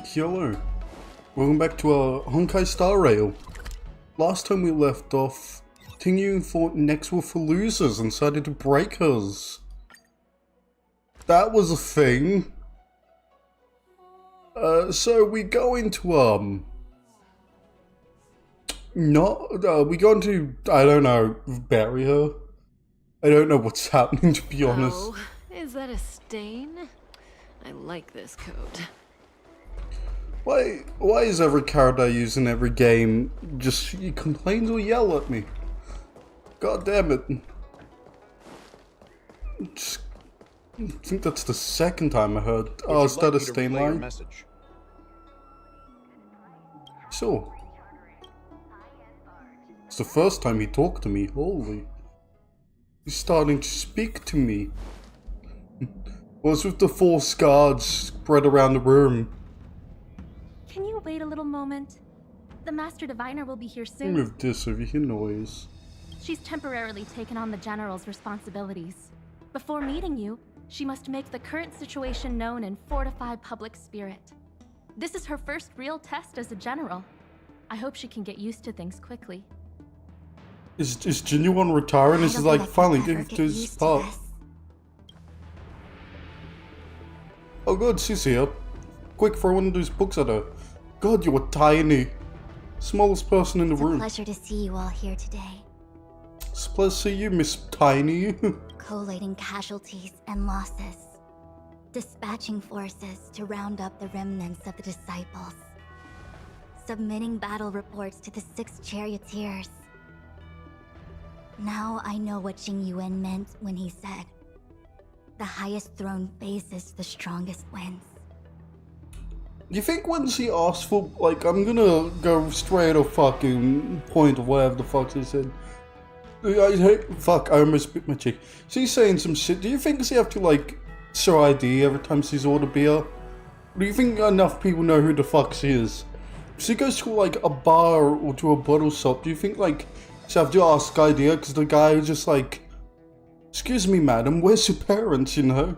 Hello, welcome back to our Honkai Star Rail. Last time we left off, Tingyun thought necks were for losers and decided to break us. That was a thing. So we go into, we go into, I don't know, bury her? I don't know what's happening, to be honest. Oh, is that a stain? I like this coat. Why is every character I use in every game just complains or yell at me? God damn it. I think that's the second time I heard. Oh, is that a stain line? So. It's the first time he talked to me, holy. He's starting to speak to me. What's with the 4 scars spread around the room? Can you wait a little moment? The Master Diviner will be here soon. Move this over your noise. She's temporarily taken on the General's responsibilities. Before meeting you, she must make the current situation known and fortify public spirit. This is her first real test as a General. I hope she can get used to things quickly. Is Genuine retiring? This is like finally getting to his part. Oh good, she's here. Quick, throw one of those books at her. God, you are tiny. Smallest person in the room. It's a pleasure to see you all here today. It's a pleasure to see you, Miss Tiny. Collating casualties and losses. Dispatching forces to round up the remnants of the disciples. Submitting battle reports to the 6 charioteers. Now I know what Jing Yuan meant when he said, "The highest throne faces the strongest wins." You think when she asked for, like, I'm gonna go straight or fucking point or whatever the fuck she said. Fuck, I almost bit my cheek. She's saying some shit. Do you think she have to, like, show ID every time she's ordered beer? Do you think enough people know who the fuck she is? If she goes to, like, a bar or to a bottle shop, do you think, like, she have to ask ID? Because the guy is just like, "Excuse me, madam, where's your parents, you know?"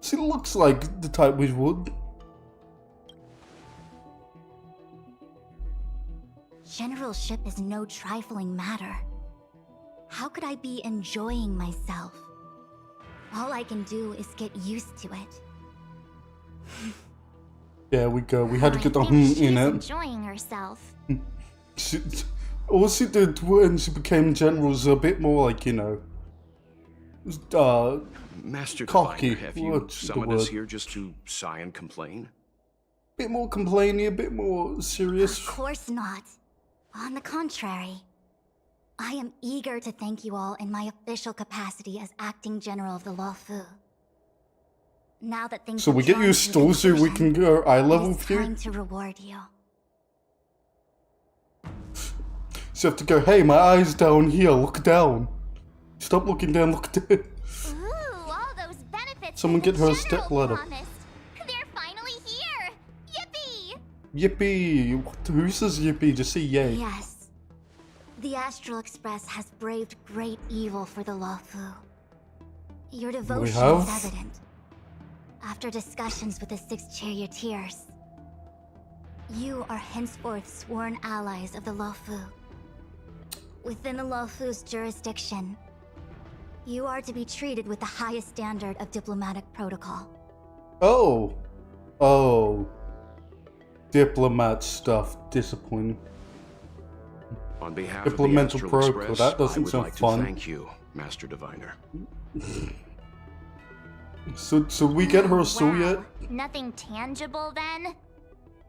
She looks like the type we would. Generalship is no trifling matter. How could I be enjoying myself? All I can do is get used to it. There we go. We had to get the in it. Enjoying herself. All she did when she became general was a bit more like, you know, Master cocky. Diviner, have you summoned us here just to sigh and complain? Bit more complaining, a bit more serious. Of course not. On the contrary. I am eager to thank you all in my official capacity as acting general of the Luofu. Now that things So we get you stole so we can go eye level with you? Time to reward you. So you have to go, "Hey, my eye's down here, look down." Stop looking down, look down. Ooh, all those benefits. Someone get her a step ladder. They're finally here. Yippee! Yippee! Who says yippee? Just say yay. Yes. The Astral Express has braved great evil for the Luofu. Your devotion is evident. After discussions with the 6 charioteers, you are henceforth sworn allies of the Luofu. Within the Luofu's jurisdiction, you are to be treated with the highest standard of diplomatic protocol. Oh. Oh. Diplomat stuff. Disappointing. On behalf Diplomatic of the Astral protocol, Express, that doesn't I would sound like fun. to thank you, Master Diviner. So we get her a soul yet? Nothing tangible then?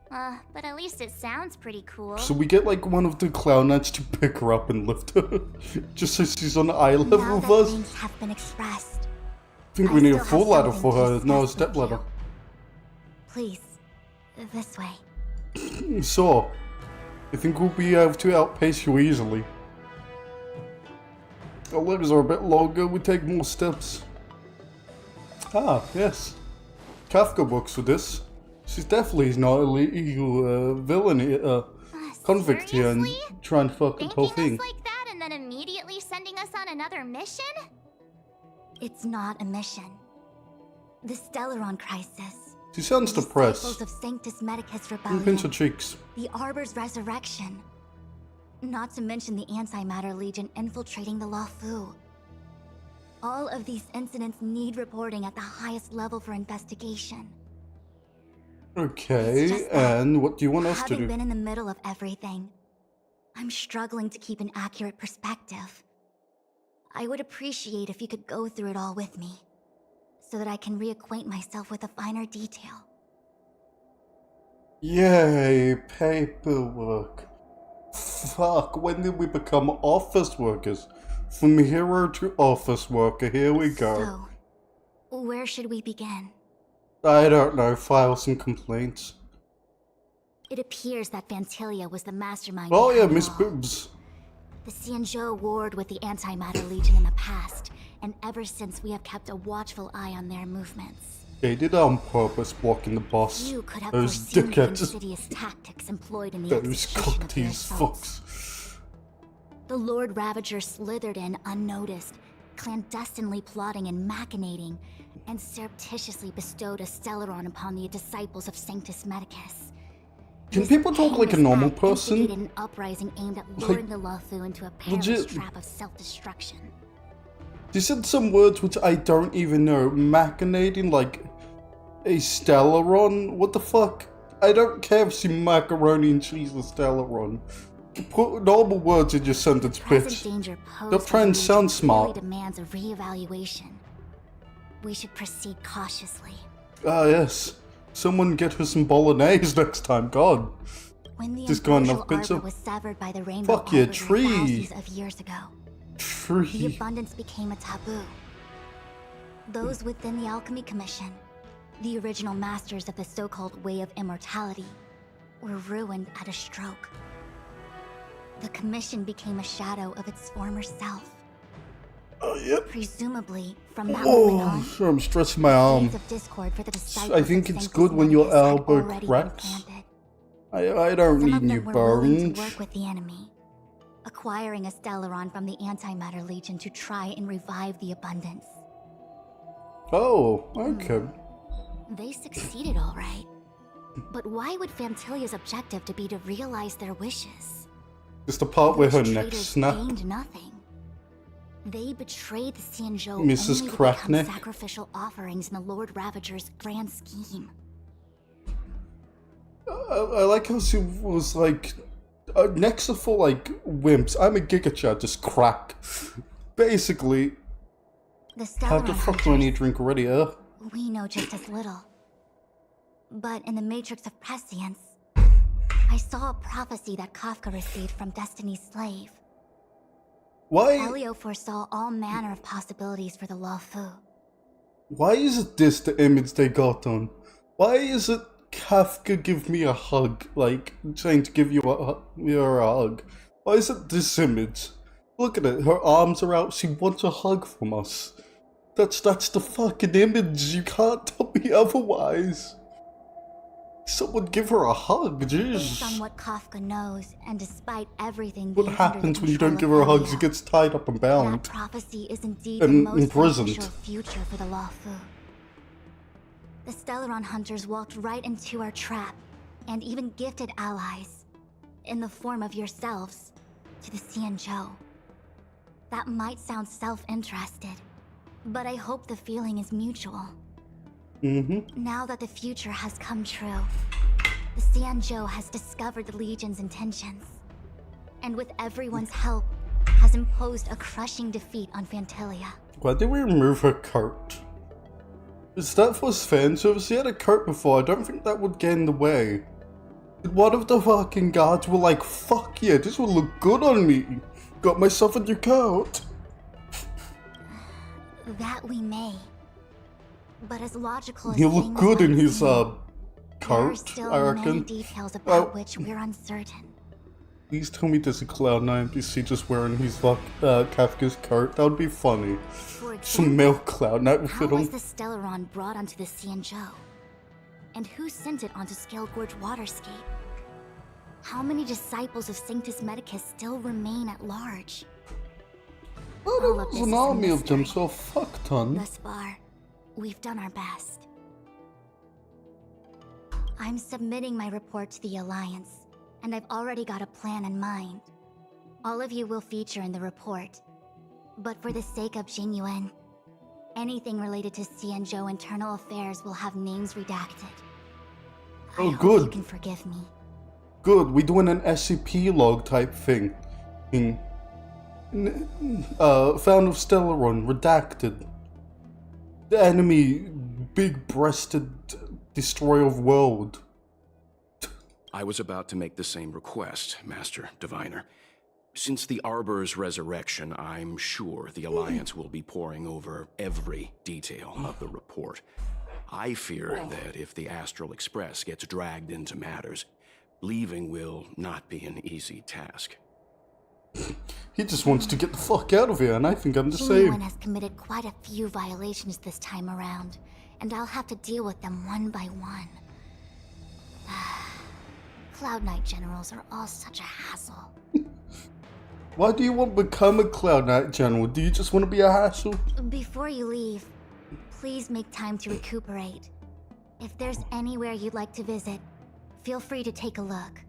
But at least it sounds pretty cool. So we get like one of the clown knights to pick her up and lift her. Just so she's on eye level Now with that us. things have been expressed, I think I we need a still full have ladder something for to her, no a discuss step with ladder. please, this way. So, I think we'll be able to outpace you easily. Our legs are a bit longer, we take more steps. Ah, yes. Kafka books for this. She's definitely not a legal villain, convict here and trying to fuck the whole thing. Thinking us like that and then immediately sending us on another mission? It's not a mission. The Stellaron crisis. She sounds depressed. Disciples of Sanctus Medicus Pinch Rebellion, her cheeks. the Arbor's resurrection. Not to mention the Antimatter Legion infiltrating the Luofu. All of these incidents need reporting at the highest level for investigation. It's Okay, just that, and what do you want us to having do? been in the middle of everything, I'm struggling to keep an accurate perspective. I would appreciate if you could go through it all with me, so that I can reacquaint myself with a finer detail. Yay, paperwork. Fuck, when did we become office workers? From hero to office worker, here we go. So, where should we begin? I don't know, file some complaints. It appears that Fantilia was the mastermind Oh yeah, behind it Miss all. Boobs. The Xianzhou warred with the Antimatter Legion in the past, and ever since we have kept a watchful eye on their movements. They did it on purpose, blocking the boss. You could have Those foreseen the dickheads. insidious tactics employed in the Those execution of their cocktease assaults. fucks. The Lord Ravager slithered in unnoticed, clandestinely plotting and machinating, and surreptitiously bestowed a Stellaron upon the disciples of Sanctus Medicus. Can This people talk like a heinous normal act person? instigated an uprising aimed at luring the Luofu into a perilous legit. trap of self-destruction. She said some words which I don't even know. Machinating like a Stellaron? What the fuck? I don't care if she macaroni and cheese a Stellaron. Put normal words in your sentence, Present bitch. danger posed Don't try and by the sound Legion smart. clearly demands a reevaluation. We should proceed cautiously. Ah, yes. Someone get her some bolognese next time, God. When the Just got Ambrosial enough pizza? Arbor was severed by the Rainbow Fuck yeah, Arbor tree. thousands of years ago, the Tree. abundance became a taboo. Those within the Alchemy Commission, the original masters of the so-called Way of Immortality, were ruined at a stroke. The Commission became a shadow of its former self. Oh, yep. Presumably, from that moment Oh, on, sure, I'm stretching my arm. seeds of discord for the disciples I think of it's Sanctus good when your Medicus had elbow already been cracks. planted. I don't Some of need them new were willing bones. to work with the enemy, acquiring a Stellaron from the Antimatter Legion to try and revive the abundance. Oh, okay. They succeeded all right. But why would Fantilia's objective to be to realize their wishes? It's the part where her Those neck traitors snapped. gained nothing. They betrayed the Xianzhou Mrs. only to Crackneck. become sacrificial offerings in the Lord Ravager's grand scheme. I like how she was like, next to for like wimps, I'm a Giga Chad, just crack. Basically, The how the Stellaron fuck do I need hunters, a drink already, we know just as little. But in the Matrix of Prescience, I saw a prophecy that Kafka received from Destiny's slave. Why Elio foresaw all manner of possibilities for the Luofu. is it this the image they got on? Why is it Kafka give me a hug, like saying to give you a hug? Why is it this image? Look at it, her arms are out, she wants a hug from us. That's the fucking image, you can't tell me otherwise. Someone give her a hug, Based on jeez. what Kafka knows, and despite everything What being under happens the when you don't give control her a of hug? She Elio, gets tied up and that bound. prophecy is indeed And the most imprisoned. beneficial future for the Luofu. The Stellaron hunters walked right into our trap, and even gifted allies, in the form of yourselves, to the Xianzhou. That might sound self-interested, but I hope the feeling is mutual. Mm-hmm. Now that the future has come true, the Xianzhou has discovered the Legion's intentions, and with everyone's help, has imposed a crushing defeat on Fantilia. Why did we remove her coat? Is that for fan service? She had a coat before, I don't think that would get in the way. One of the fucking guards were like, fuck yeah, this will look good on me. Got myself a new coat. That we may. But as logical as He'll look things good in might his seem, there are coat, still I many reckon. details about Oh. which we're uncertain. Please tell me there's a Cloud9 NPC just wearing his Kafka's coat. That would be funny. For Some example, male Cloud9 would how fit was on. the Stellaron brought onto the Xianzhou? And who sent it onto Scale Gorge Waterscape? How many disciples of Sanctus Medicus still remain at large? Oh, all there of was this an is a army of them, mystery. so fuck ton. Thus far, we've done our best. I'm submitting my report to the Alliance, and I've already got a plan in mind. All of you will feature in the report. But for the sake of Jingyuan, anything related to Xianzhou internal affairs will have names redacted. Oh, I hope good. you can forgive me. Good, we're doing an SCP log type thing. Found of Stellaron, redacted. The enemy, big-breasted destroyer of world. I was about to make the same request, Master Diviner. Since the Arbor's resurrection, I'm sure the Alliance will be poring over every detail of the report. I fear that if the Astral Express gets dragged into matters, leaving will not be an easy task. He just wants to get the fuck out of here, and I think I'm the Jingyuan same. has committed quite a few violations this time around, and I'll have to deal with them one by one. Cloud Knight generals are all such a hassle. Why do you want to become a Cloud Knight General? Do you just want to be a hassle? Before you leave, please make time to recuperate. If there's anywhere you'd like to visit, feel free to take a look.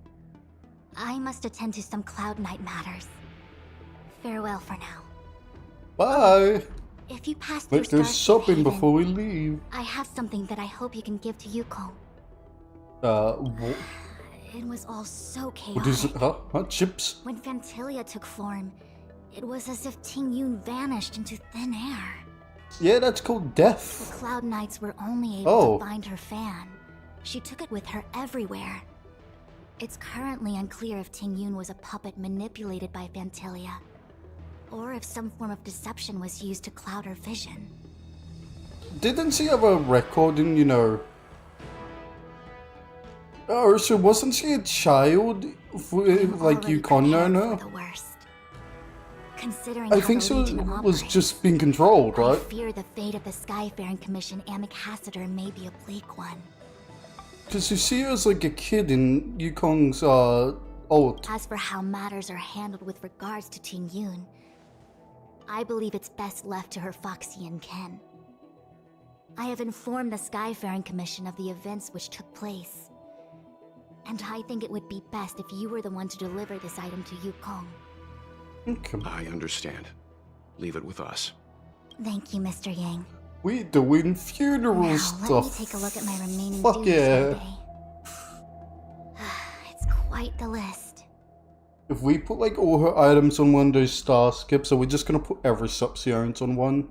I must attend to some Cloud Knight matters. Farewell for now. Bye! If you pass through Let's go Starship shopping Haven, before we leave. I have something that I hope you can give to Yukong. What It was all so chaotic. is it? Huh? Chips? When Fantilia took form, it was as if Ting Yun vanished into thin air. Yeah, that's called The death. Cloud Knights were only able Oh. to find her fan. She took it with her everywhere. It's currently unclear if Ting Yun was a puppet manipulated by Fantilia, or if some form of deception was used to cloud her vision. Didn't she have a record in, Oh, so wasn't she a child? I'm Like already you con prepared her? for the worst. Considering I how think the she Legion was operates, just being controlled, I right? fear the fate of the Skyfaring Commission Ambassador may be a bleak one. Because you see her as like a kid in Yukong's ult. As for how matters are handled with regards to Ting Yun, I believe it's best left to her Foxian Ken. I have informed the Skyfaring Commission of the events which took place, and I think it would be best if you were the one to deliver this item to Yukong. Okay. I understand. Leave it with us. Thank you, Mr. Yang. We doing funeral Now, stuff. let me take a look at my remaining Fuck duties yeah. for the day. It's quite the list. If we put like all her items on one of those star skips, are we just gonna put every subsequent on one?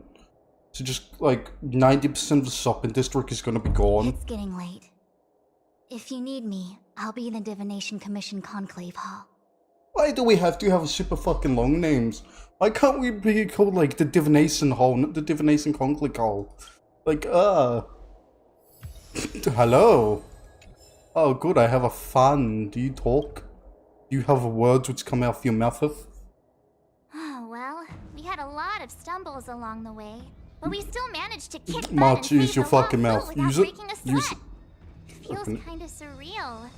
So just like 90% of the shopping district is gonna be gone. It's getting late. If you need me, I'll be in the Divination Commission Conclave Hall. Why do we have to have super fucking long names? Why can't we be called like the Divination Hall, not the Divination Conclave Hall? Like, hello. Oh, good, I have a fan. Do you talk? Do you have words which come out of your mouth? Oh, well, we had a lot of stumbles along the way, but we still managed to kick butt March, and use save your the whole fucking boat mouth. without Use it. breaking a Use sweat. it. Feels Open it. kind of surreal.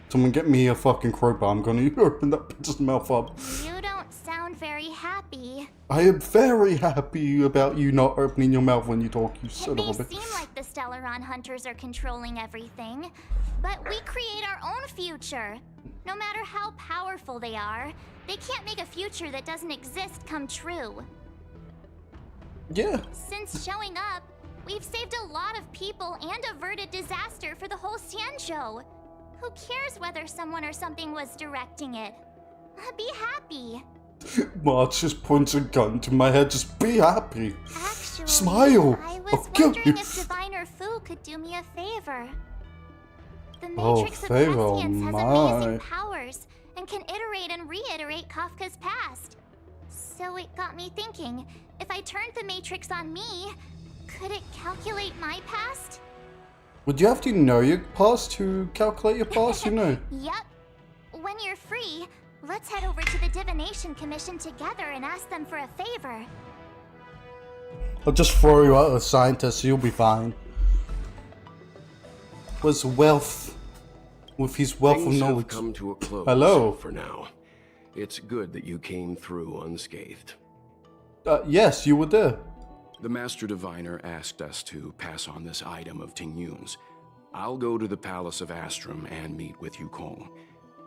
Someone get me a fucking crowbar. I'm gonna open that bitch's mouth up. You don't sound very happy. I am very happy about you not opening your mouth when you talk, you It son may of a bitch. seem like the Stellaron hunters are controlling everything, but we create our own future. No matter how powerful they are, they can't make a future that doesn't exist come true. Yeah. Since showing up, we've saved a lot of people and averted disaster for the whole Xianzhou. Who cares whether someone or something was directing it? Be happy. March just points a gun to my head. Just be happy. Actually, Smile. I I'll was kill wondering you. if Diviner Fu could do me a favor. The Oh, Matrix of favor, Prescience has my. amazing powers and can iterate and reiterate Kafka's past. So it got me thinking, if I turned the Matrix on me, could it calculate my past? Would you have to know your past to calculate your past? You know. Yep. When you're free, let's head over to the Divination Commission together and ask them for a favor. I'll just throw you out as a scientist. You'll be fine. Was wealth. With his wealth of Things have knowledge. come to a close. Hello. For now. It's good that you came through unscathed. Yes, you were there. The Master Diviner asked us to pass on this item of Ting Yun's. I'll go to the Palace of Astrum and meet with Yukong.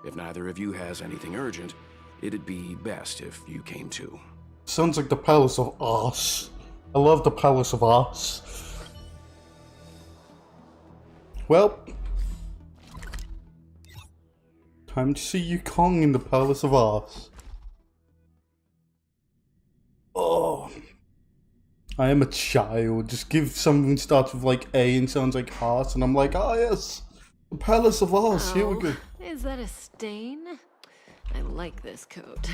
If neither of you has anything urgent, it'd be best if you came too. Sounds like the Palace of Arse. I love the Palace of Arse. Well, time to see Yukong in the Palace of Arse. Oh, I am a child. Just give something starts with like A and sounds like Arse, and I'm like, ah, yes, the Palace of Arse. Here we go. Is that a stain? I like this coat.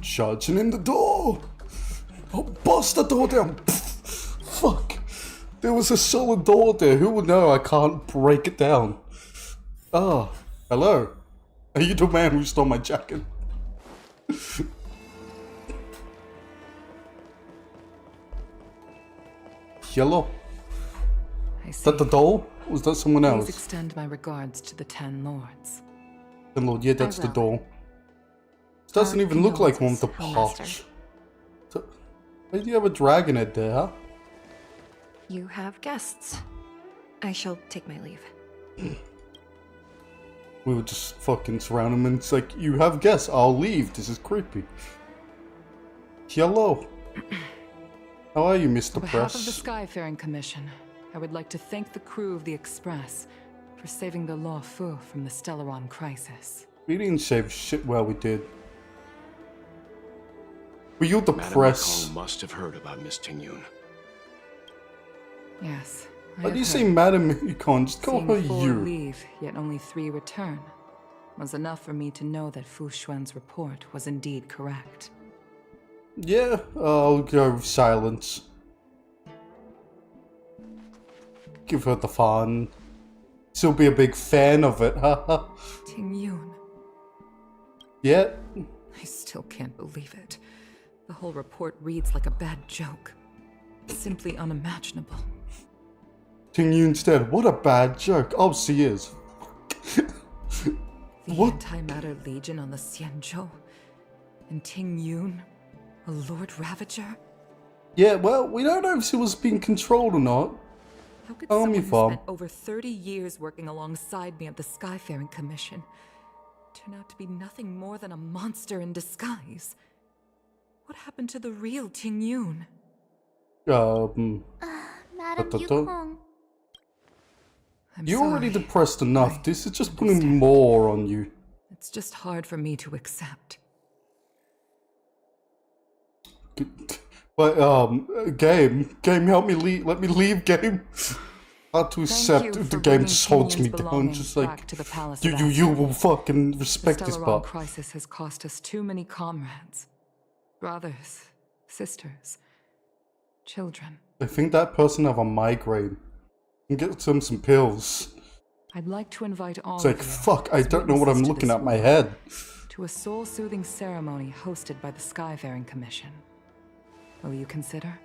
Charging in the door. Oh, bust the door down. Fuck. There was a solid door there. Who would know I can't break it down? Ah, hello. Are you the man who stole my jacket? Yellow. Is that the doll? Or was that someone else? Please extend my regards to the 10 lords. 10 Lord, yeah, that's the doll. This doesn't even look like one with the patch. Why do you have a dragon head there, huh? You have guests. I shall take my leave. We would just fucking surround him and it's like, you have guests, I'll leave. This is creepy. Hello. How are you, Mr. On behalf of the Press? Skyfaring Commission, I would like to thank the crew of the Express for saving the Law Fu from the Stellaron crisis. We didn't save shit, well we did. Were you the Madame press? Yukong must have heard about Miss Tingyun. Yes. Why do you say Madam Yukong? Just call her Seeing 4 you. leave, yet only 3 return, was enough for me to know that Fu Xuan's report was indeed correct. Yeah, I'll go with silence. Give her the fun. Still be a big fan of it, haha. Tingyun. Yeah. I still can't believe it. The whole report reads like a bad joke. Simply unimaginable. Tingyun's dead. What a bad joke. Oh, she is. The What? Antimatter Legion on the Xianzhou? And Tingyun, a Lord Ravager? Yeah, well, we don't know if she was being controlled or not. How could Army someone who farm. spent over 30 years working alongside me at the Skyfaring Commission turn out to be nothing more than a monster in disguise? What happened to the real Tingyun? Madam Da-da-da. Yukong. I'm You're already sorry. depressed enough. I This is just understand. putting more on you. It's just hard for me to accept. But, game, help me leave. Let me leave, game. Hard to Thank accept you if for the game bringing just holds me Tingyun's down. belongings Just like, back to the Palace you, of you, you Astrum. will fucking The respect this Stellaron part. crisis has cost us too many comrades. Brothers, sisters, children. I think that person have a migraine. And get them some pills. I'd like to invite all It's like, of you fuck, I as don't know what I'm witnesses to looking this at my war, head. to a soul-soothing ceremony hosted by the Skyfaring Commission. Will you consider?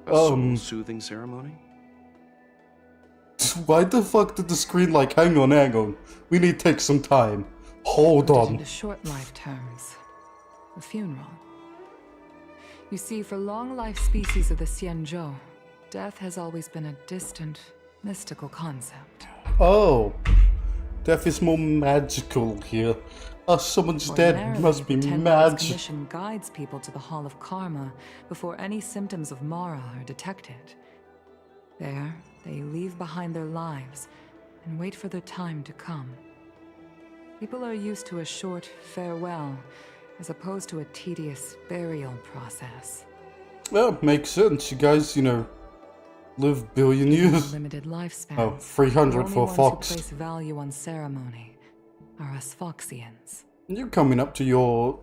A soul-soothing ceremony? Why the fuck did the screen like, hang on. We need to take some time. Hold Put it on. into short life terms. A funeral. You see, for long life species of the Xianzhou, death has always been a distant, mystical concept. Oh. Death is more magical here. Oh, someone's dead. Ordinarily, Must be the Ten Lords magic. Commission guides people to the Hall of Karma before any symptoms of Mara are detected. There, they leave behind their lives and wait for their time to come. People are used to a short farewell as opposed to a tedious burial process. Well, makes sense. You guys, live billion years. Limited lifespans. Oh, 300 The for a only ones fox. who place value on ceremony are us Foxians. You're coming up to your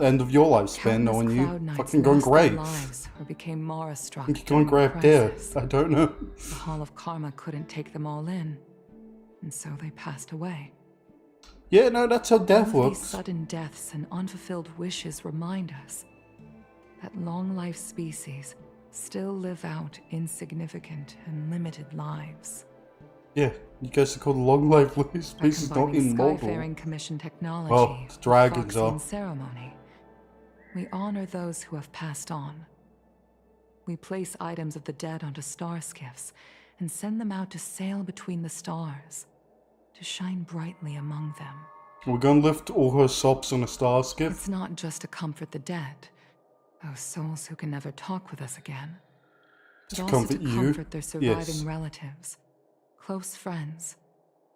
end of your lifespan, Countless knowing you Cloud Knights fucking going lost their grey. lives or became Mara-struck. You're going during grey the there. crisis. I don't know. The Hall of Karma couldn't take them all in, and so they passed away. Yeah, no, that's how death All of these works. sudden deaths and unfulfilled wishes remind us that long-life species still live out insignificant and limited lives. Yeah, you guys are called long life species, not Combining immortal. Skyfaring Commission technology Well, with dragons Foxian are. ceremony, we honor those who have passed on, we place items of the dead onto star skiffs and send them out to sail between the stars, to shine brightly among them. We're gonna lift all her sops on a star skiff? It's not just to comfort the dead, those souls who can never talk with us again, but To also comfort to you? comfort their surviving Yes. relatives, close friends,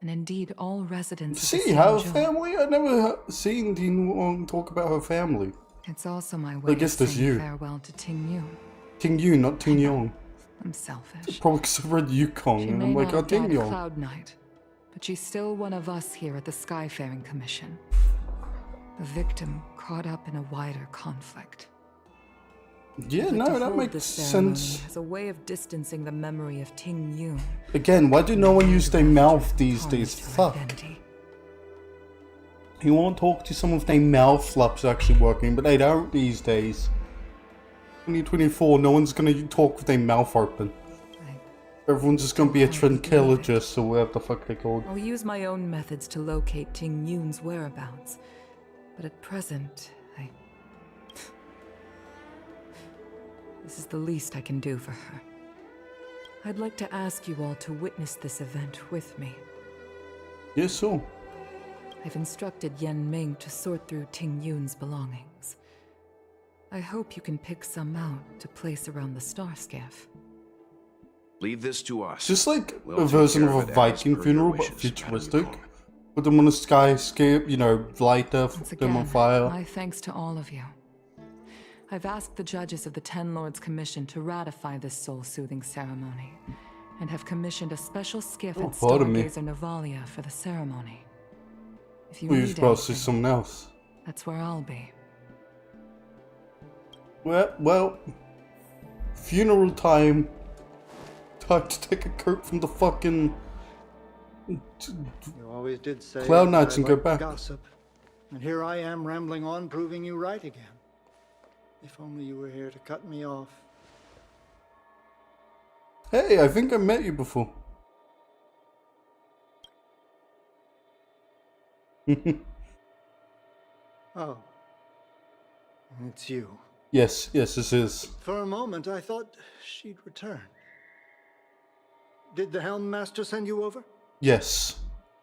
and indeed all residents of See, the her same family? I never seen Ting talk about her family. It's also my way guess of there's saying you. farewell to Ting Yun. Ting Yun, not Ting Yong. I'm selfish. Probably because I read Yukong She and may I'm like, not oh, have Ting died Yong. Cloud Knight, but she's still one of us here at the Skyfaring Commission. A victim caught up in a wider conflict. Yeah, I'd like no, to that hold makes this ceremony sense. as a way of distancing the memory of Ting Yun. Again, why do no one use their mouth these Tarnished days? her Fuck. identity. You want to talk to someone with their mouth flaps actually working, but they don't these days. 2024, no one's gonna talk with their mouth open. Everyone's just gonna be a tranquilogist or whatever the fuck they called. I'll use my own methods to locate Ting Yun's whereabouts, but at present, this is the least I can do for her. I'd like to ask you all to witness this event with me. Yes, so. I've instructed Yen Ming to sort through Ting Yun's belongings. I hope you can pick some out to place around the star skiff. Leave this to us. It's just like We'll a take version care of of a it as Viking per funeral, your but wishes, futuristic. Madam Yukong. Put them on a skyscape, you know, light them Once on again, fire. my thanks to all of you. I've asked the judges of the Ten Lords Commission to ratify this soul-soothing ceremony, and have commissioned a special skiff Oh, at pardon me. Stargazer Navalia for the ceremony. If you We was need about to see anything, someone else. that's where I'll be. Well, funeral time. Time to take a coat from the fucking You always did say Cloud Knights I and go liked back. gossip. And here I am rambling on, proving you right again. If only you were here to cut me off. Hey, I think I met you before. Oh. It's you. Yes, this is. For a moment, I thought she'd return. Did the Helm Master send you over? Yes,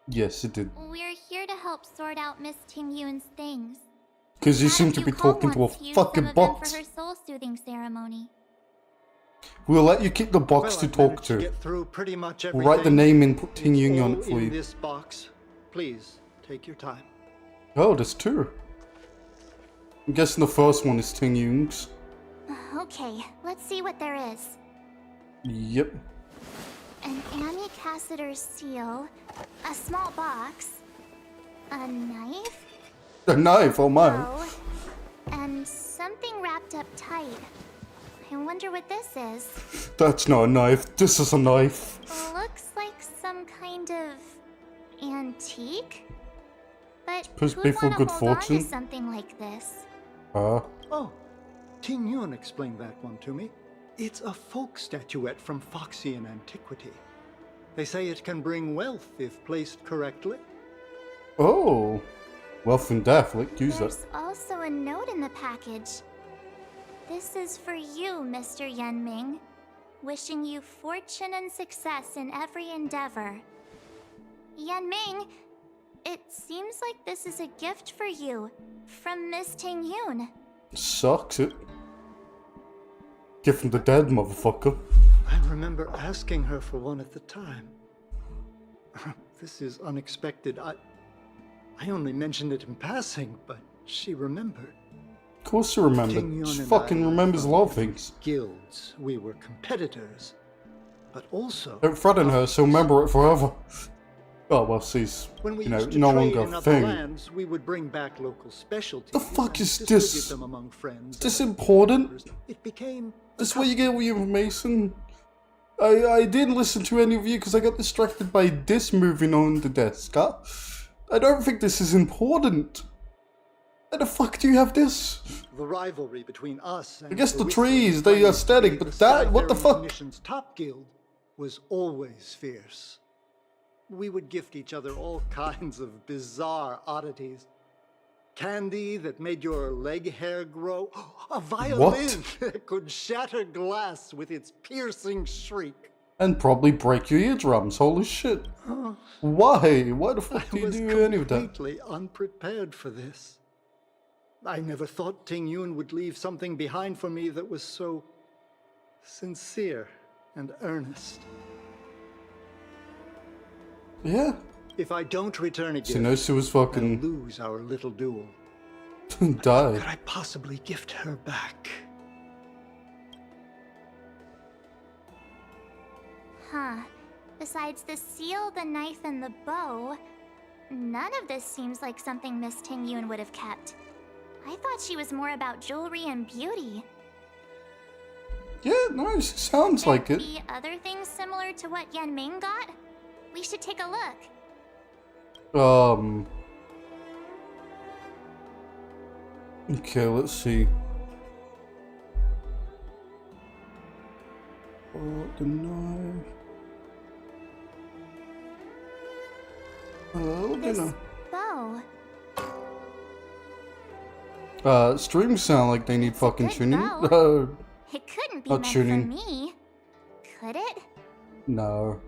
it did. We're here to help sort out Miss Ting Yun's things. Because you Madam seem to be Yukong talking to a wants use fucking some of them bot. for her soul-soothing ceremony. We'll let you keep the box to I've talk managed to. Get through pretty much We'll everything. write the name and put Ting It's Yun on all it for in you. this box. Please, take your time. Oh, there's two. I'm guessing the first one is Ting Yun's. Okay, let's see what there is. Yep. An Annie Cassiter's seal, a small box, a knife, A knife, oh my. bow, and something wrapped up tight. I wonder what this is. That's not a knife. This is a knife. Looks like some kind of antique. But Supposed to who'd be for wanna good hold on fortune? to something like this? Oh, Ting Yun explained that one to me. It's a folk statuette from Foxian antiquity. They say it can bring wealth if placed correctly. Oh. Wealth and death, let's use that. There's also a note in the package. This is for you, Mr. Yen Ming. Wishing you fortune and success in every endeavor. Yen Ming, it seems like this is a gift for you from Miss Ting Yun. Sucks it. Gift from the dead, motherfucker. I remember asking her for one at the time. This is unexpected. I only mentioned it in passing, but she remembered. Of course you remember. Ting Yun She and fucking I were remembers a from lot of different things. Guilds. We were competitors. But also... Don't threaten her, she'll remember it forever. Oh, well, she's, When we you know, used to no trade longer in a other thing. lands, we would bring back local specialties. The fuck and is distribute this? them among friends. Is this and important? neighbors. It became This is where you get all your information? I didn't listen to any of you because I got distracted by this moving on the desk, huh? I don't think this is important. Why the fuck do you have this? the rivalry between us and I guess the Whistling trees, they are Plains aesthetic, Guild, but that, what the Skyfaring fuck? Commission's top guild was always fierce. We would gift each other all kinds of bizarre oddities. Candy that made your leg hair grow. A violin that could shatter glass with its piercing shriek. And probably break your eardrums. Holy shit. Why? Why the fuck do I you was do any of that? completely unprepared for this. I never thought Ting Yun would leave something behind for me that was so sincere and earnest. Yeah. If I don't return a She gift, knows she was I'll fucking lose our little duel. died. Could I possibly gift her back? Huh. Besides the seal, the knife, and the bow, none of this seems like something Miss Ting Yun would have kept. I thought she was more about jewelry and beauty. Yeah, nice. Sounds like it. Be other things similar to what Yan Ming got? We should take a look. Okay, let's see. Oh, the knife. This bow. Strings sound like they need fucking good tuning. bow. It couldn't be Not meant tuning. for me. Could it? No.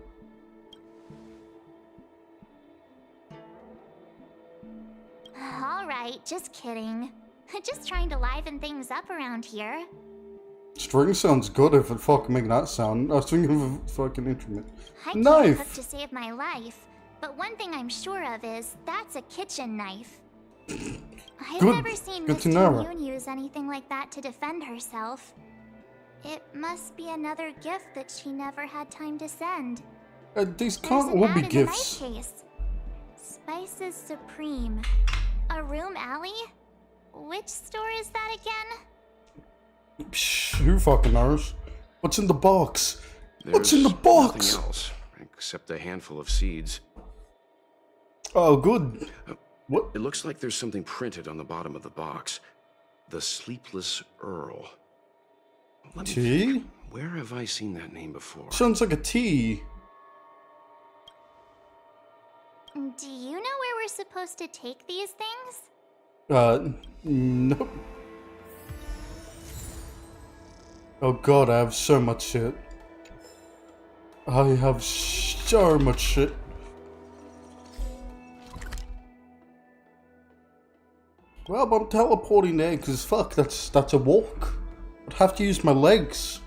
Alright, just kidding. Just trying to liven things up around here. String sounds good if it fucking make that sound. I was thinking of a fucking instrument. I can't Knife! cook to save my life, but one thing I'm sure of is that's a kitchen knife. I've Good. never seen Good Miss to Ting know. Yun use anything like that to defend herself. It must be another gift that she never had time to send. These There's can't an all ad be in gifts. the knife case. Spices Supreme. A room alley? Which store is that again? Psh, who fucking knows? What's in the box? What's There's in the box? nothing else, except a handful of seeds. Oh, good. What? It looks like there's something printed on the bottom of the box. The Sleepless Earl. Let me Tea? think. Where have I seen that name before? Sounds like a tea. Do you know where we're supposed to take these things? Nope. Oh god, I have so much shit. I have so much shit. Well, I'm teleporting there because fuck, that's a walk. I'd have to use my legs.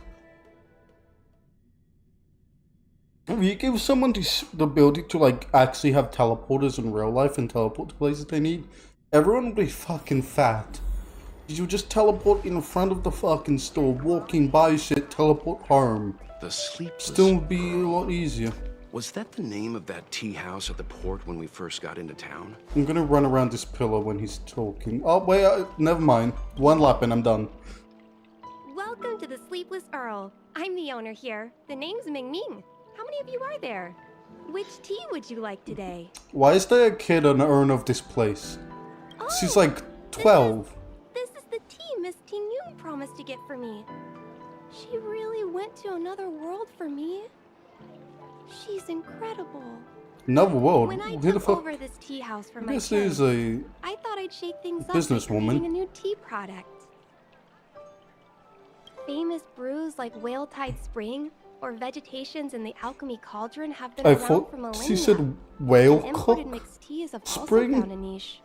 If you give someone the ability to like actually have teleporters in real life and teleport to places they need, everyone would be fucking fat. You just teleport in front of the fucking store, walking by shit, teleport home. The Sleepless Still would be a lot easier. Was that the name of that tea house at the port when we first got into town? I'm gonna run around this pillar when he's talking. Oh wait, never mind. One lap and I'm done. Welcome to the Sleepless Earl. I'm the owner here. The name's Ming Ming. How many of you are there? Which tea would you like today? Why is there a kid an owner of this place? She's like 12. This is the tea Miss Ting Yun promised to get for me. She really went to another world for me. She's incredible. Another world? When I Who the took fuck? over this tea house for my This kids, is a I thought I'd shake things up by businesswoman. creating a new tea product. Famous brews like Whale Tide Spring or Vegetations in the Alchemy Cauldron have been I around thought for millennia. she said whale And imported cook. mixed teas have Spring? also found a niche.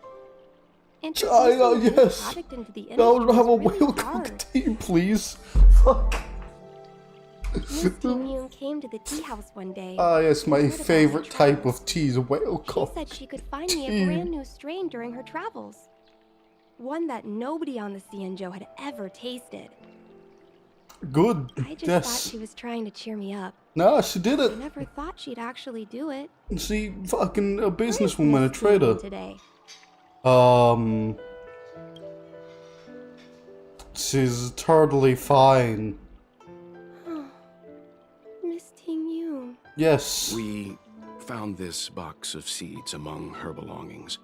Introducing Oh a new yes. product into the I'll industry have a is really whale hard. cook tea, please. Fuck. Miss Ting Yun came to the tea house one day. Ah yes, my and heard about favorite type travels. of tea is whale She cook. said she could find me tea. a brand new strain during her travels. One that nobody on the Cianzhou had ever tasted. Good. I just Yes. thought she was trying to cheer me up. No, she did I it. never thought she'd actually do it. She fucking a Where is businesswoman, a Miss Ting Yun trader. today. She's totally fine. Miss Ting Yun. Yes. We found this box of seeds among her belongings.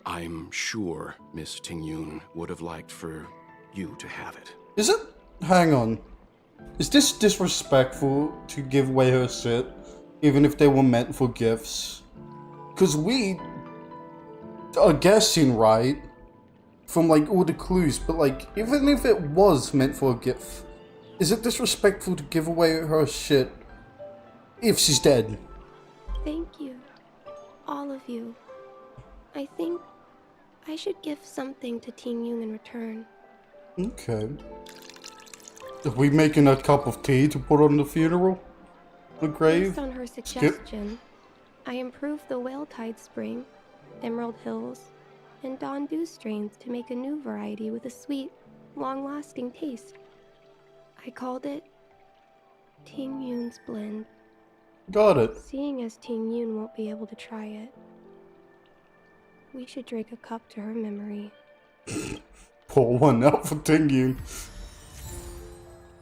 I'm sure Miss Ting Yun would have liked for you to have it. Is it? Hang on. Is this disrespectful to give away her shit, even if they were meant for gifts? Because we are guessing, right? from like all the clues, but like even if it was meant for a gift, is it disrespectful to give away her shit if she's dead? Thank you. All of you. I think I should give something to Ting Yun in return. Okay. Are we making a cup of tea to put on the funeral? The grave? Based on her suggestion, I improved the Whale Tide Spring, Emerald Hills, and Dawn Dew strains to make a new variety with a sweet, long-lasting taste. I called it Ting Yun's Blend. Got it. Seeing as Ting Yun won't be able to try it, we should drink a cup to her memory. Pour one out for Ting Yun.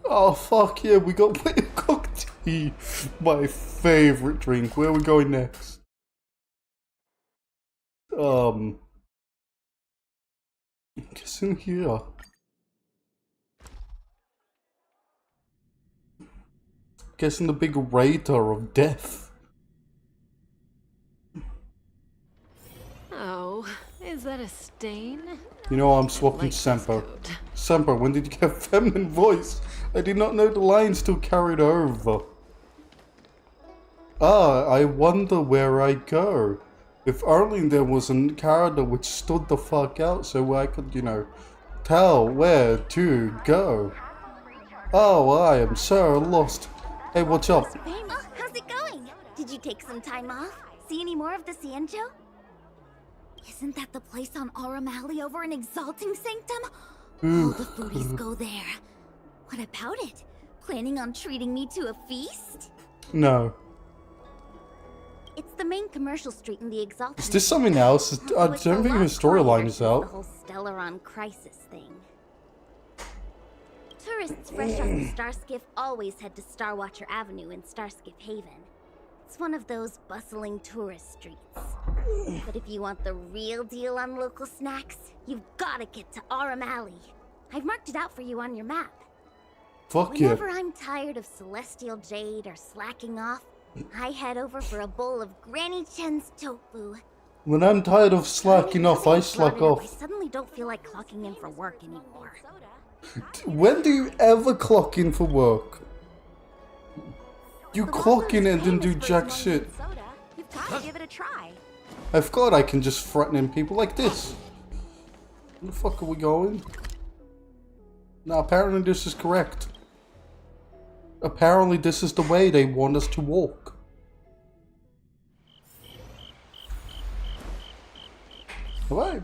Oh fuck yeah, we got cooked tea. My favorite drink. Where are we going next? Guess in here. Guess in the big radar of death. Oh, is that a stain? You know I'm swapping Semper. Semper, when did you get a feminine voice? I did not know the line still carried over. Ah, I wonder where I go. If only there was a character which stood the fuck out so I could, you know, tell where to go. Oh, I am so lost. Hey, what's up? Oh, how's it going? Did you take some time off? See any more of the Sanjo? Isn't that the place on Aurum Alley over in Exalting Sanctum? All the foodies go there. What about it? Planning on treating me to a feast? No. It's the main commercial street in the Exalting. Is this something else? I don't think her storyline is The out. whole Stellaron crisis thing. Tourists fresh off the Starskiff always head to Starwatcher Avenue in Starskiff Haven. It's one of those bustling tourist streets. But if you want the real deal on local snacks, you've gotta get to Aurum Alley. I've marked it out for you on your map. Fuck yeah. Whenever I'm tired of Celestial Jade or slacking off, I head over for a bowl of Granny Chen's tofu. When I'm tired of slacking off, I slack I off. suddenly don't feel like clocking in for work anymore. When do you ever clock in for work? You clock in and then do jack shit. You've got to give it a try. I forgot I can just threaten people like this. Where the fuck are we going? No, apparently this is correct. Apparently this is the way they want us to walk. I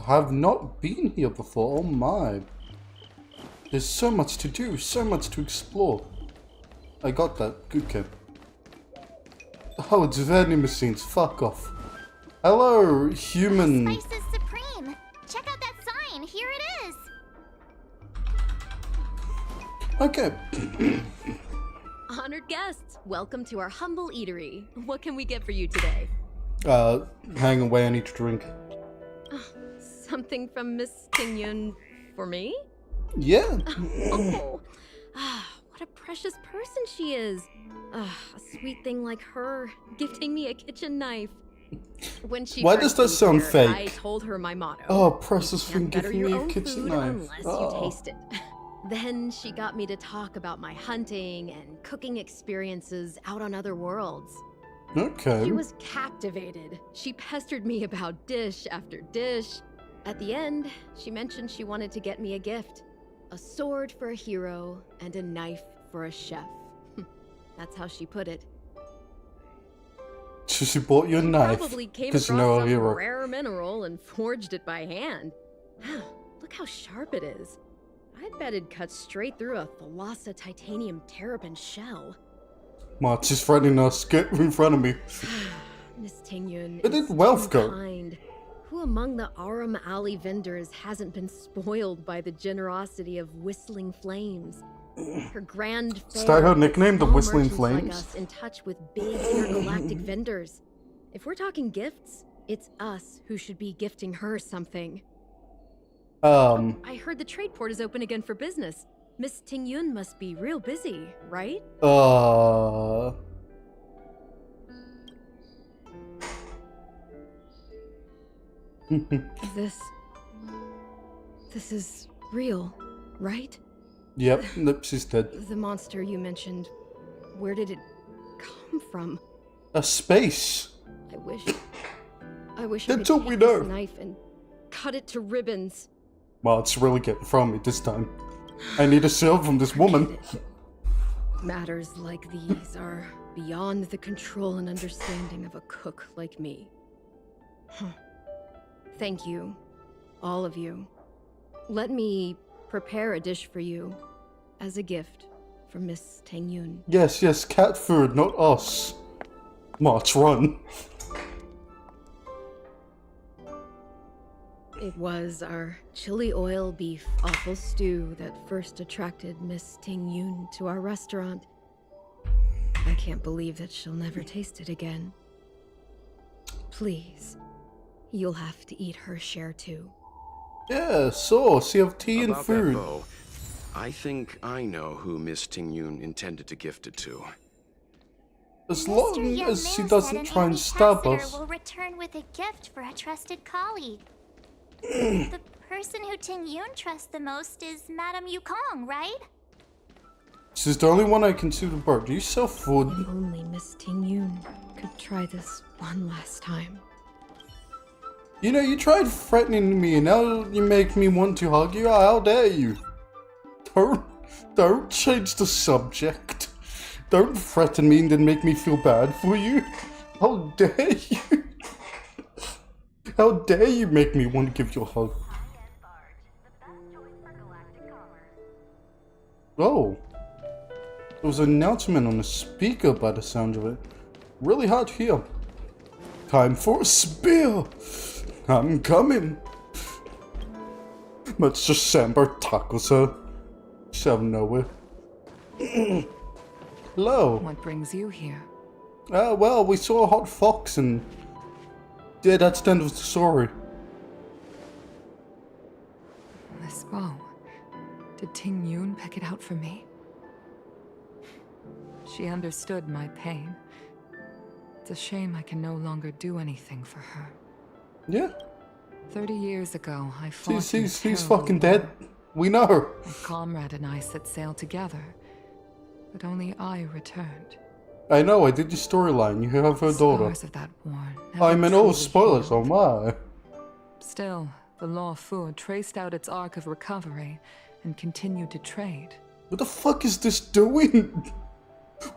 have not been here before, oh my. There's so much to do, so much to explore. I got that, good kid. Oh, it's vending machines, fuck off. Hello, human. Spices Supreme. Check out that sign, here it is. Okay. Honored guests, welcome to our humble eatery. What can we get for you today? Hang away, I need to drink. Something from Miss Ting Yun for me? Yeah. Oh, what a precious person she is. A sweet thing like her, gifting me a kitchen knife. When she Why first does that sound here, fake? I told her my motto. Oh, precious thing, Can't better giving your me a own kitchen food knife. unless Oh. you taste it. Then she got me to talk about my hunting and cooking experiences out on other worlds. Okay. She was captivated. She pestered me about dish after dish. At the end, she mentioned she wanted to get me a gift. A sword for a hero and a knife for a chef. That's how she put it. So she bought you a knife Probably came because across you know a some hero. rare mineral and forged it by hand. Wow, look how sharp it is. I bet it'd cut straight through a Thalassa titanium terrapin shell. March is threatening us. Get in front of me. Miss Ting Yun Where did is wealth too go? kind. Who among the Aurum Alley vendors hasn't been spoiled by the generosity of Whistling Flames? Her grand Is that her fair nickname, the puts Whistling small merchants Flames? Like us in touch with big intergalactic vendors. If we're talking gifts, it's us who should be gifting her something. I heard the trade port is open again for business. Miss Ting Yun must be real busy, right? Is this This is real, right? Yep, Nips is dead. The monster you mentioned, where did it come from? A space. I wish That's I all could we take know. this knife and cut it to ribbons. Well, it's really getting from me this time. I need a sale from this woman. Matters like these are beyond the control and understanding of a cook like me. Thank you, all of you. Let me prepare a dish for you as a gift from Miss Tengyun. Yes, cat food, not us. March, run. It was our chili oil beef offal stew that first attracted Miss Tengyun to our restaurant. I can't believe that she'll never taste it again. Please, you'll have to eat her share too. Yeah, sauce, you have tea and About food. that bow, I think I know who Miss Tingyun intended to gift it to. As long as she doesn't try and stab us. Will return with a gift for a trusted colleague. The person who Tingyun trusts the most is Madame Yukong, right? She's the only one I can see the bird. Do you sell food? If only Miss Tingyun could try this one last time. You know, you tried threatening me and now you make me want to hug you. How dare you? Don't change the subject. Don't threaten me and then make me feel bad for you. How dare you? How dare you make me want to give you a hug? Oh. There was an announcement on the speaker by the sound of it. Really hard to hear. Time for a spear. I'm coming. Let's just Samber tackles her. She's out of nowhere. Hello. What brings you here? Well, we saw a hot fox and... yeah, that's the end of the story. This bow. Did Tingyun pick it out for me? She understood my pain. It's a shame I can no longer do anything for her. Yeah. 30 years ago, I fought. He's fucking dead. We know her. My comrade and I set sail together, but only I returned. I know, I did your storyline. You have her daughter. Scars of that war I never mean, all truly spoilers, oh healed. my. Still, the Law Fu traced out its arc of recovery and continued to trade. What the fuck is this doing?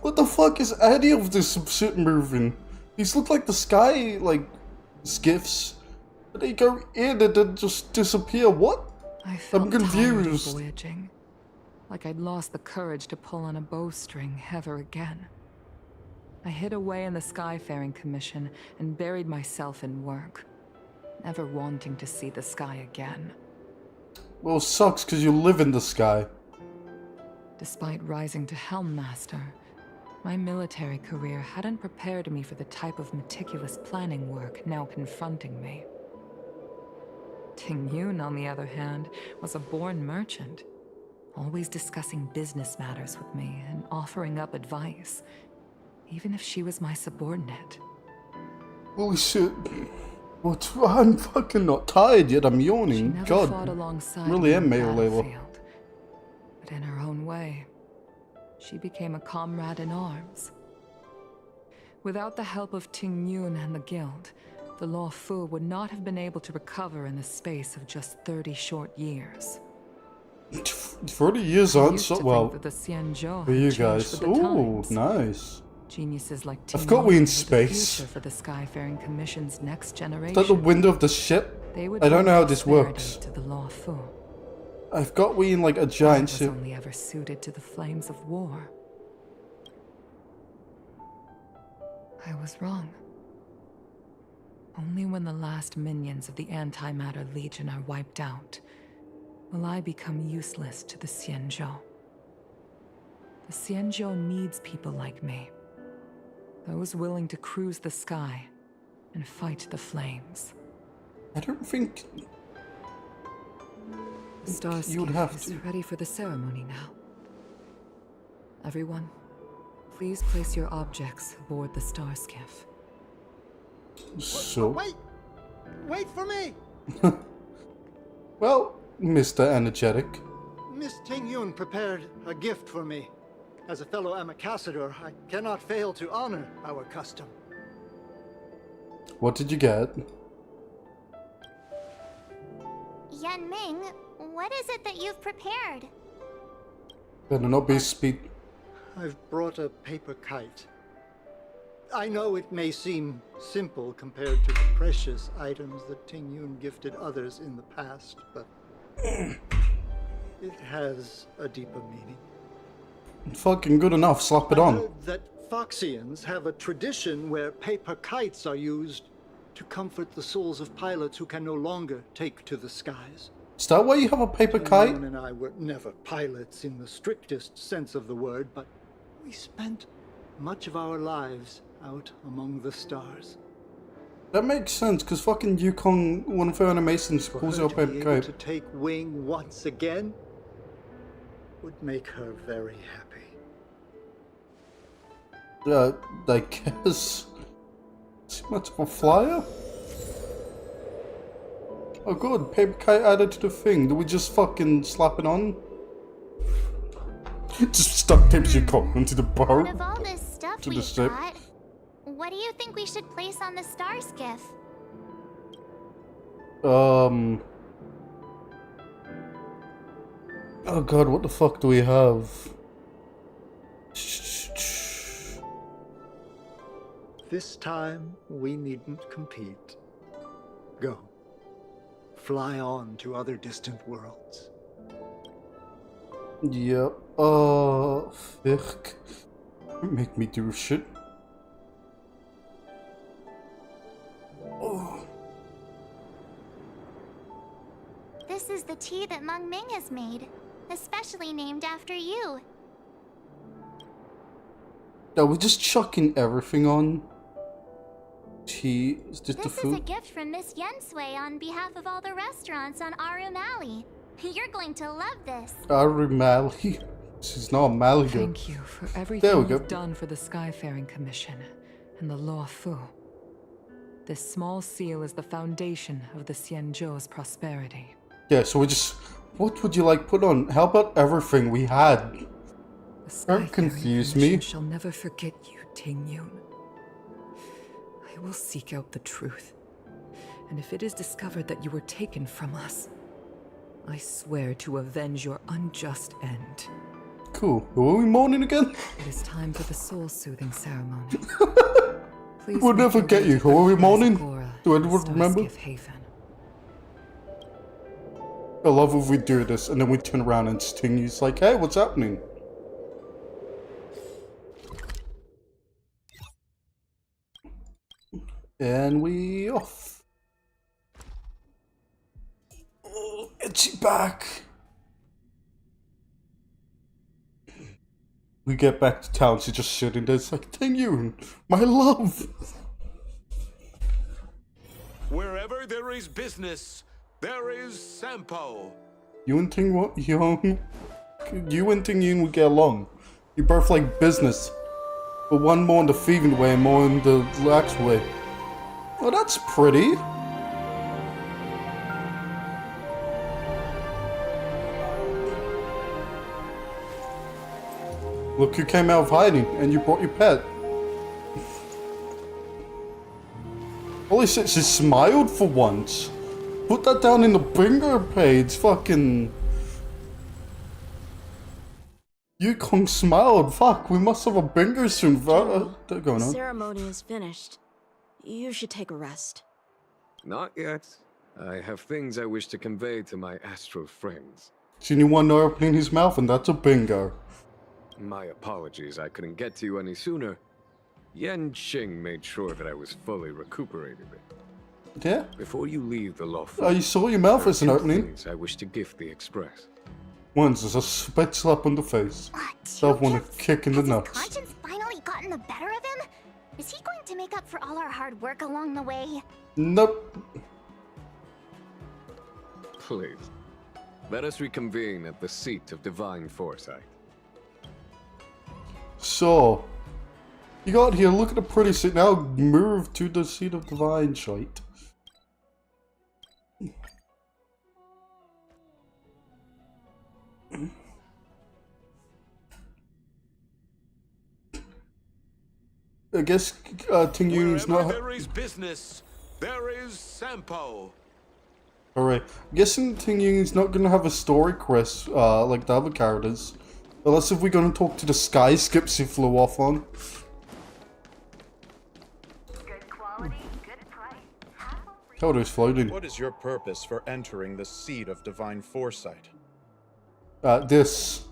What the fuck is any of this shit moving? These look like the sky, like, skiffs. They go in and then just disappear. What? I felt I'm confused. tired of voyaging, like I'd lost the courage to pull on a bowstring ever again. I hid away in the Skyfaring Commission and buried myself in work, never wanting to see the sky again. Well, it sucks because you live in the sky. Despite rising to Helm Master, my military career hadn't prepared me for the type of meticulous planning work now confronting me. Tingyun, on the other hand, was a born merchant, always discussing business matters with me and offering up advice, even if she was my subordinate. Holy shit. What? I'm fucking not tired yet, I'm She yawning. never God. fought alongside really me am on the male label. battlefield, but in her own way, she became a comrade in arms. Without the help of Tingyun and the Guild, the Law Fu would not have been able to recover in the space of just 30 short years. 30 years I aren't used so to well. think that the Xianzhou For had you changed guys. with the Ooh, times. nice. Geniuses like I forgot we Tingyun in were the space. future for the Skyfaring Commission's next Is generation. that the window of the ship? They would I don't bring know how this prosperity works. to the Law Fu. I've got we in like a I giant was ship. only ever suited to the flames of war. I was wrong. Only when the last minions of the Antimatter Legion are wiped out will I become useless to the Xianzhou. The Xianzhou needs people like me. Those willing to cruise the sky and fight the flames. I don't think The star you would skiff have is to. ready for the ceremony now. Everyone, please place your objects aboard the star skiff. So, Wait! Wait for me! well, Mr. Energetic. Miss Ting-Yun prepared a gift for me. As a fellow ambassador, I cannot fail to honor our custom. What did you get? Yan Ming, what is it that you've prepared? Better not be speed. I've brought a paper kite. I know it may seem simple compared to the precious items that Ting-Yun gifted others in the past, but it has a deeper meaning. Fucking good enough, slap it on. I heard that Foxians have a tradition where paper kites are used to comfort the souls of pilots who can no longer take to the skies. Is that why you have a paper kite? Ting-Yun and I were never pilots in the strictest sense of the word, but we spent much of our lives out among the stars. That makes sense, because fucking Yukon, one of her animations, pulls out a paper kite. To take wing once again would make her very happy. I guess. Too much of a flyer? Oh good, paper kite added to the thing. Do we just fucking slap it on? Just stuck tapes Yukon into the boat. Out of all this stuff To the we've ship. got, what do you think we should place on the star skiff? Oh god, what the fuck do we have? This time, we needn't compete. Go. Fly on to other distant worlds. Yeah, fick. Make me do shit. Oh. This is the tea that Meng Ming has made, especially named after you. Are we just chucking everything on? Tea, is this the This is food? a gift from Miss Yensui on behalf of all the restaurants on Arum Alley. You're going to love this. Mali. She's not a Mali girl. Thank you for There we everything go. you've done for the Skyfaring Commission and the Law Fu. This small seal is the foundation of the Xianzhou's prosperity. Yeah, so we just... What would you like put on? How about everything we had? The Don't Skyfaring confuse Commission me. shall never forget you, Ting-Yun. I will seek out the truth. And if it is discovered that you were taken from us, I swear to avenge your unjust end. Cool. Are we mourning again? It is time for the soul-soothing ceremony. Please We'll make never your get way you. to the Are we Prize mourning? Agora Do in anyone remember? Starskiff Haven. I love if we do this and then we turn around and Sting you's like, hey, what's happening? And we off. Oh, itchy back. We get back to town, she's just sitting there, it's like, Ting-Yun, my love. Wherever there is business, there is Sampo. You and Ting-Yun would get along. You both like business. But one more in the thieving way and more in the lax way. Oh, that's pretty. Look, you came out of hiding and you brought your pet. Holy shit, she smiled for once. Put that down in the bringer page, fucking... Yukong smiled, fuck, we must have a bringer soon. What's going The on? ceremony is finished. You should take a rest. Not yet. I have things I wish to convey to my astral friends. Seen one opening his mouth and that's a bingo. My apologies, I couldn't get to you any sooner. Yan Qing made sure that I was fully recuperated. Yeah? Before you leave the Law Fu, Oh, you saw your mouth as an there are two opening. things I wish to gift the Express. One's is a spit slap on the face. The other one a kick in the Has his nuts. conscience finally gotten the better of him? Is he going to make up for all our hard work along the way? Nope. Please, let us reconvene at the seat of divine foresight. So, you got here, look at the pretty seat, now move to the seat of divine shite. I guess Ting Yun's not. There is business. There is Sampo. Alright, I'm guessing Ting Yun's not gonna have a story quest like the other characters. Unless if we're gonna talk to the sky skips he flew off on. Good quality, good price. Oh, there's floating. What is your purpose for entering the seat of divine foresight? This.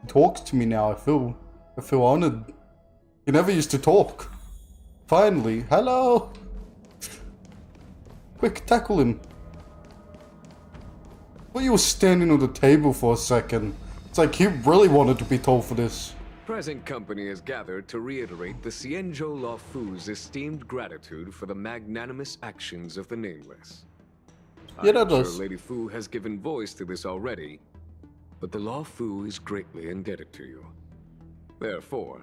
He talks to me now, I feel honored. He never used to talk. Finally, hello! Quick, tackle him. Well, you were standing on the table for a second. It's like he really wanted to be told for this. Present company has gathered to reiterate the Xianzhou Luofu's esteemed gratitude for the magnanimous actions of the Nameless. Yeah, that I'm does. sure Lady Fu has given voice to this already, but the Luofu is greatly indebted to you. Therefore,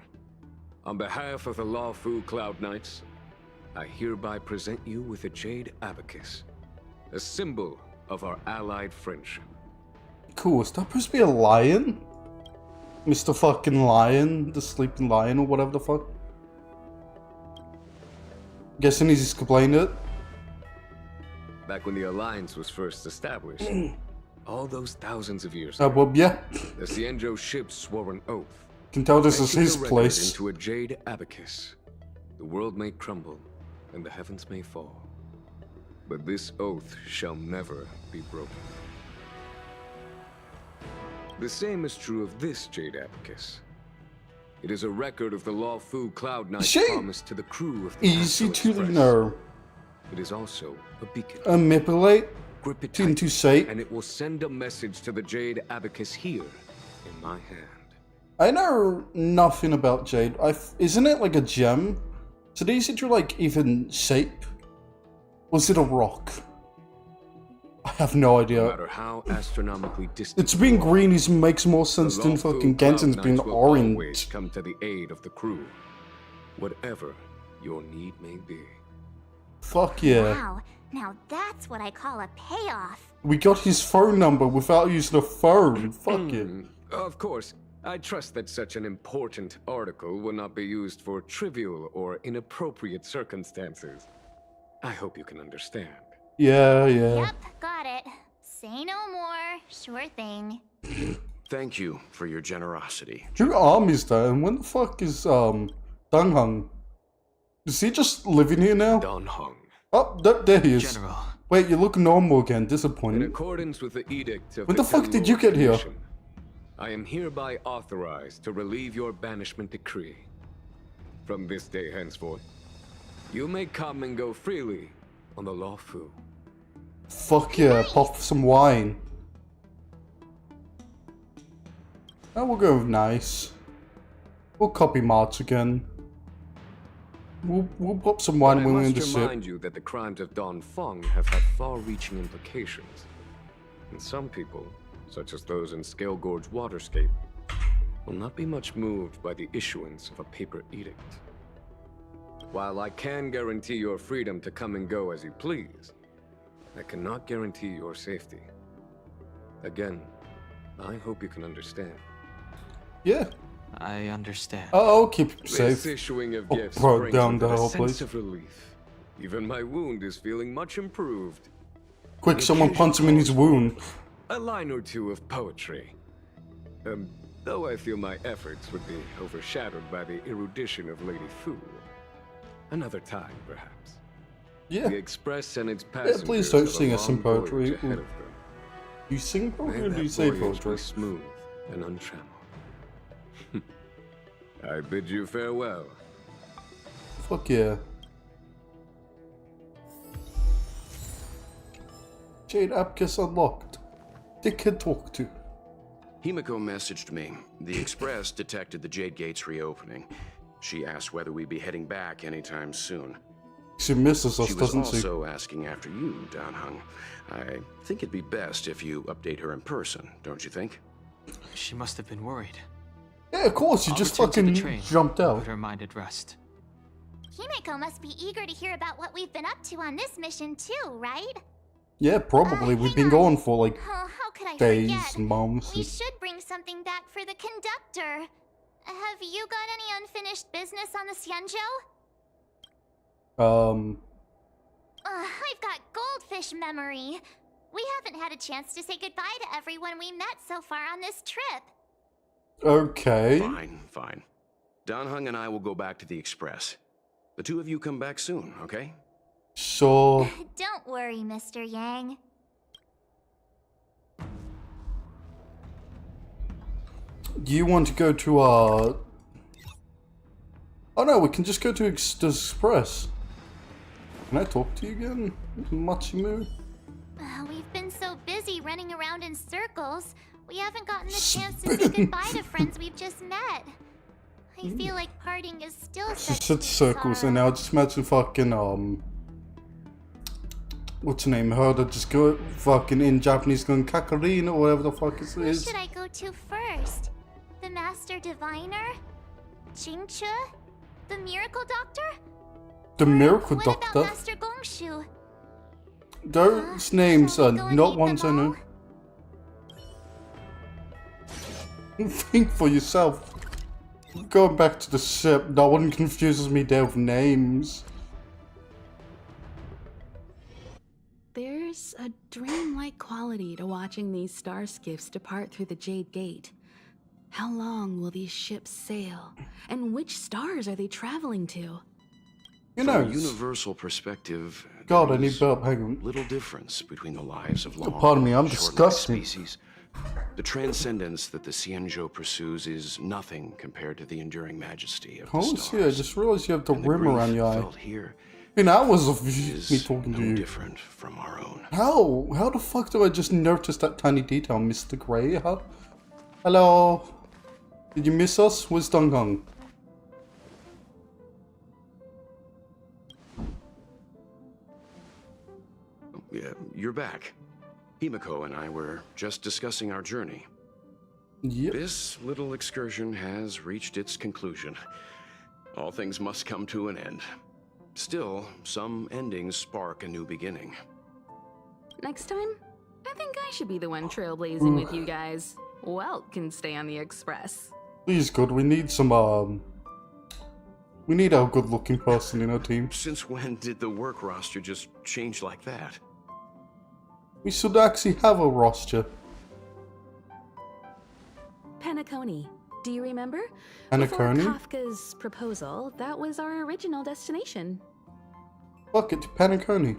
on behalf of the Luofu Cloud Knights, I hereby present you with a Jade Abacus, a symbol of our allied friendship. Cool, is that supposed to be a lion? Mr. fucking Lion, the sleeping lion or whatever the fuck? Guessing he's explained it. Back when the Alliance was first established, all those thousands of years ago, Well, yeah. the Xianzhou ships swore an oath. Can tell this is Etching his the record place. Into a Jade Abacus, the world may crumble and the heavens may fall, but this oath shall never be broken. The same is true of this Jade Abacus. It is a record of the Luofu Cloud Knight's promise to the crew of the Easy Astral to Express. know. It is also a beacon. Manipulate. Grip it Into tight, sight. and it will send a message to the Jade Abacus here in my hand. I know nothing about Jade. Isn't it like a gem? So these into like even shape? Was it a rock? I have no idea. No matter how astronomically distant, It's being green makes more sense than fucking Genshin's being always orange. come to the aid of the crew, whatever your need may be. Fuck yeah. Wow, now that's what I call a payoff. We got his phone number without using a phone. Fuck it. Of course, I trust that such an important article will not be used for trivial or inappropriate circumstances. I hope you can understand. Yeah. Yep, got it. Say no more. Sure thing. Thank you for your generosity. Who armies that? And when the fuck is Dangheng? Is he just living here now? Dangheng. Oh, there he is. General. Wait, you look normal again. In Disappointing. accordance with the edict of When the fuck Ten did you Lord get here? Commission, I am hereby authorized to relieve your banishment decree. From this day henceforth, you may come and go freely on the Luofu. Fuck yeah, pop some wine. Oh, we'll go with nice. We'll copy March again. We'll pop some wine when we're in the I must ship. remind you that the crimes of Dongfeng have had far-reaching implications. And some people, such as those in Scale Gorge Waterscape, will not be much moved by the issuance of a paper edict. While I can guarantee your freedom to come and go as you please, I cannot guarantee your safety. Again, I hope you can understand. Yeah. I understand. I'll keep it This safe. issuing of Oh, gifts broke brings down with the it a whole sense place. of relief. Even my wound is feeling much improved. Quick, someone punch him in his wound. A line or two of poetry. Though I feel my efforts would be overshadowed by the erudition of Lady Fu. Another time, perhaps. Yeah. The Express and its Yeah, passengers please don't have a sing us some long voyage poetry. ahead of them. You sing poetry May or do you that say voyage poetry? be smooth and untrammeled. I bid you farewell. Fuck yeah. Jade Abacus unlocked. Dickhead talk to. Himiko messaged me. The Express detected the Jade Gates reopening. She asked whether we'd be heading back anytime soon. She misses us, She was doesn't she? also asking after you, Danheng. I think it'd be best if you update her in person, don't you think? She must have been worried. Yeah, of course, you I'll just return to the fucking train, jumped out. Put her mind at rest. Himiko must be eager to hear about what we've been up to on this mission too, right? Yeah, probably. We've been going for like Oh, how could I days, forget? months. We and- should bring something back for the conductor. Have you got any unfinished business on the Xianzhou? I've got goldfish memory. We haven't had a chance to say goodbye to everyone we met so far on this trip. Okay. Fine. Dan Heng and I will go back to the Express. The two of you come back soon, okay? So... Don't worry, Mr. Yang. Do you want to go to, Oh no, we can just go to the Express. Can I talk to you again, Machimu? We've been so busy running around in circles, we haven't gotten the chance to say goodbye to friends we've just met. I feel like parting is still such circles, and now just imagine fucking, what's her name? Her that just go fucking in Japanese going Kakarina or whatever the fuck it is. Who should I go to first? The Master Diviner? Jingche? The Miracle Doctor? The Miracle What Doctor? about Master Gongshu? Those names are not ones I know. Think for yourself. Going back to the ship, no one confuses me there with names. There's a dreamlike quality to watching these star skiffs depart through the Jade Gate. How long will these ships sail? And which stars are they traveling to? You know, from a universal perspective, God, I need burp. Hang on. Little difference between the lives of long, pardon me, I'm short-lived disgusted. species. The transcendence that the Xianzhou pursues is nothing compared to the enduring majesty of the Oh, stars. see, I just realized you have the And rim grief around your eye. felt here In hours of is me talking to no you. different from our own. How? How the fuck do I just notice that tiny detail, Mr. Grey? Huh? Hello? Did you miss us? Where's Dong Hong? Yeah, you're back. Himiko and I were just discussing our journey. Yep. This little excursion has reached its conclusion. All things must come to an end. Still, some endings spark a new beginning. Next time, I think I should be the one trailblazing with you guys. Welt can stay on the Express. Please, God, we need some, we need a good-looking person in our team. Since when did the work roster just change like that? We should actually have a roster. Penacony. Do you remember? Penacony? Before Kafka's proposal, that was our original destination. Fuck it, Penacony.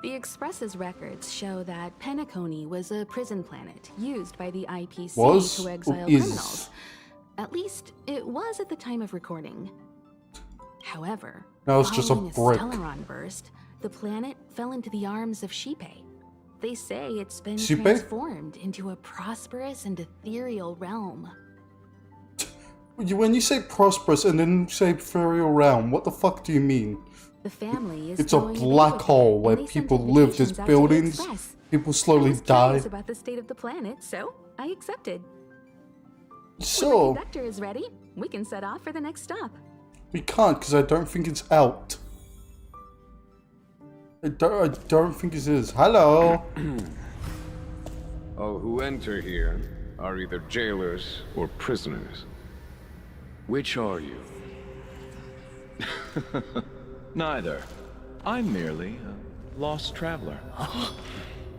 The Express's records show that Penacony was a prison planet used by the IPC Was to or exile is? criminals. At least, it was at the time of recording. However, Now it's just a following brick. Stellaron burst, the planet fell into the arms of Xipe. They say it's been Xipe? transformed into a prosperous and ethereal realm. When you say prosperous and then say ethereal realm, what the fuck do you mean? The family is It's a going away black with hole it, where and they sent people live, there's invitations out to the buildings, Express. people I slowly was die. curious about the state of the planet, so I accepted. When the So, conductor is ready, we can set off for the next stop. we can't because I don't think it's out. I don't think it is. Hello? All who enter here are either jailers or prisoners. Which are you? Neither. I'm merely a lost traveler.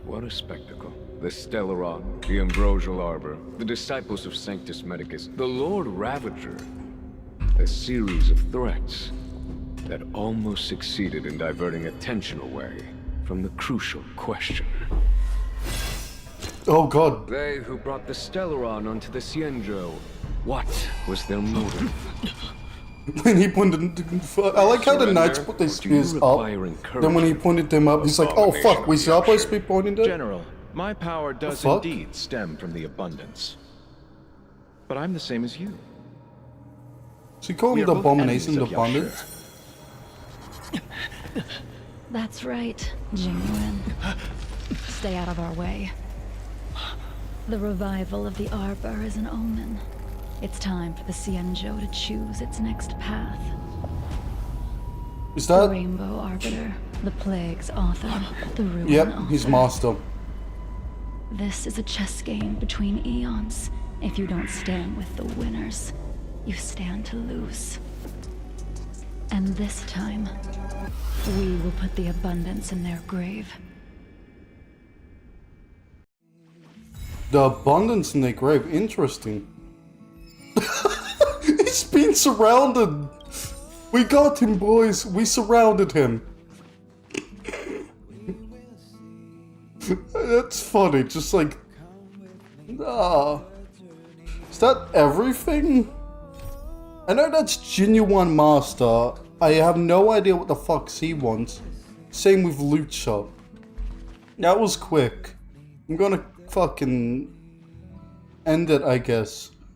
What a spectacle. The Stellaron, the Ambrosial Arbor, the disciples of Sanctus Medicus, the Lord Ravager. A series of threats that almost succeeded in diverting attention away from the crucial question. Oh god. They who brought the Stellaron onto the Xianzhou, what was their motive? When he pointed, I like how the knights put their spears up. Then when he pointed them up, he's like, "Oh fuck, we supposed to be pointing them." General, my power does fuck? indeed stem from the abundance. But I'm the same as you. So you call We him are the both abomination, the enemies of Yashir. abundance? That's right, Jingwen. Stay out of our way. The revival of the Arbor is an omen. It's time for the Xianzhou to choose its next path. Is The that? Rainbow Arbiter, the Plague's author, the Ruin Yep, Author. he's master. This is a chess game between eons. If you don't stand with the winners, you stand to lose. And this time, we will put the abundance in their grave. The abundance in their grave, interesting. He's been surrounded. We got him, boys. We surrounded him. That's funny, just like... Is that everything? I know that's Genuine Master. I have no idea what the fuck he wants. Same with Loot Shop. That was quick. I'm gonna fucking end it, I guess.